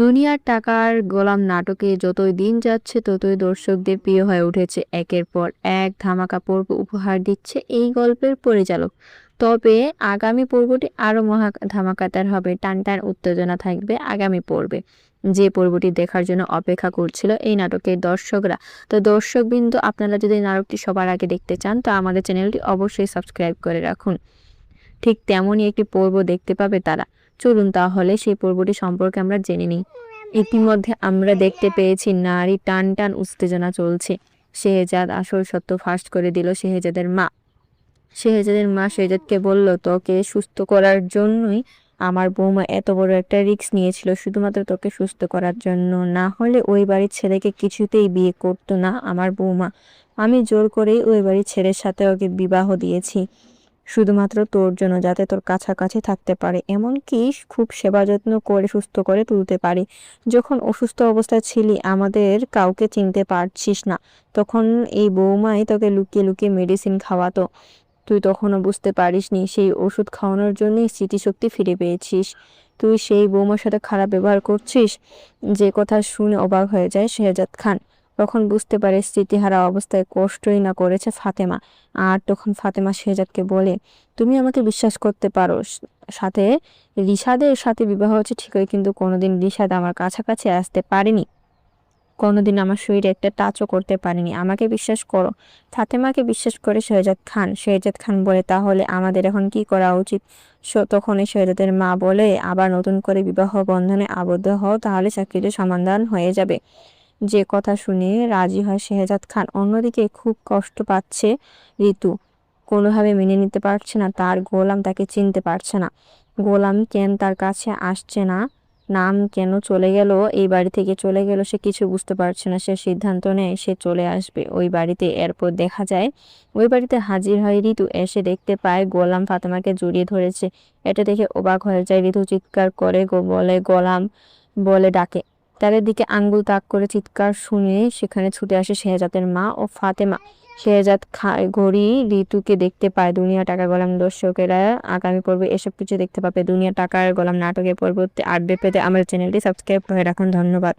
দুনিয়ার টাকার গোলাম নাটকে যতই দিন যাচ্ছে ততই দর্শকদের প্রিয় হয়ে উঠেছে। একের পর এক ধামাকা পর্ব উপহার দিচ্ছে এই গল্পের পরিচালক। তবে আগামী পর্বটি আরও মহা ধামাকাদার হবে। টানটান উত্তেজনা থাকবে আগামী পর্বে, যে পর্বটি দেখার জন্য অপেক্ষা করছিল এই নাটকের দর্শকরা। তো দর্শকবৃন্দ, আপনারা যদি নাটকটি সবার আগে দেখতে চান তো আমাদের চ্যানেলটি অবশ্যই সাবস্ক্রাইব করে রাখুন। ঠিক তেমনই একটি পর্ব দেখতে পাবে তারা। চলুন তাহলে সেই পর্বটি সম্পর্কে আমরা জেনে নিই। ইতিমধ্যে আমরা দেখতে পেয়েছি নারী টান টান উত্তেজনা চলছে। শেহজাদ আসল সত্য ফাঁস করে দিল শেহজাদের মা। শেহজাদকে বলল, তোকে সুস্থ করার জন্যই আমার বৌমা এত বড় একটা রিস্ক নিয়েছিল, শুধুমাত্র তোকে সুস্থ করার জন্য। না হলে ওই বাড়ির ছেলেকে কিছুতেই বিয়ে করতো না আমার বৌমা। আমি জোর করেই ওই বাড়ির ছেলের সাথে ওকে বিবাহ দিয়েছি, শুধুমাত্র তোর জন্য, যাতে তোর কাছাকাছি থাকতে পারে, এমনকি খুব সেবা যত্ন করে সুস্থ করে তুলতে পারি। যখন অসুস্থ অবস্থায় ছিলি, আমাদের কাউকে চিনতে পারছিস না, তখন এই বৌমাই তোকে লুকিয়ে লুকিয়ে মেডিসিন খাওয়াতো। তুই তখনও বুঝতে পারিসনি, সেই ওষুধ খাওয়ানোর জন্যই স্মৃতিশক্তি ফিরে পেয়েছিস। তুই সেই বৌমার সাথে খারাপ ব্যবহার করছিস। যে কথা শুনে অবাক হয়ে যায় শেহজাদ খান। তখন বুঝতে পারে স্মৃতিহারা অবস্থায় কষ্টই না করেছে ফাতেমা। আর তখন ফাতেমা শেহজাদকে বলে, তুমি আমাকে বিশ্বাস করতে পারো, সাথে রিশাদের সাথে বিবাহ হচ্ছে ঠিকই, কিন্তু কোনোদিন রিশাদ আমার কাছাকাছি আসতে পারেনি, কোনোদিন আমার শরীরে একটা টাচও করতে পারেনি, আমাকে বিশ্বাস করো। ফাতেমাকে বিশ্বাস করে শেহজাদ খান বলে, তাহলে আমাদের এখন কি করা উচিত? তখনই শেহজাদের মা বলে, আবার নতুন করে বিবাহ বন্ধনে আবদ্ধ হও, তাহলে চাকরিতে সমাধান হয়ে যাবে। যে কথা শুনে রাজি হয় শেহজাদ খান। অন্যদিকে খুব কষ্ট পাচ্ছে ঋতু, কোনোভাবে মেনে নিতে পারছে না তার গোলাম তাকে চিনতে পারছে না। গোলাম কেন তার কাছে আসছে না, নাম কেন চলে গেল, এই বাড়ি থেকে চলে গেল, সে কিছু বুঝতে পারছে না। সে সিদ্ধান্ত নেয় সে চলে আসবে ওই বাড়িতে। এরপর দেখা যায় ওই বাড়িতে হাজির হয় ঋতু। এসে দেখতে পায় গোলাম ফাতেমাকে জড়িয়ে ধরেছে। এটা দেখে অবাক হয়ে যায় ঋতু। চিৎকার করে বলে, গোলাম বলে ডাকে। তাদের দিকে আঙ্গুল তাক করে চিৎকার শুনে সেখানে ছুটে আসে শেহজাদের মা ও ফাতেমা। শেহজাদ ঘড়ি ঋতুকে দেখতে পায়। দুনিয়া টাকার গোলাম দর্শকেরা আগামী পর্বে এসব কিছু দেখতে পাবে। দুনিয়া টাকার গোলাম নাটকের পরবর্তী আপডেট পেতে আমার চ্যানেলটি সাবস্ক্রাইব করে রাখুন। ধন্যবাদ।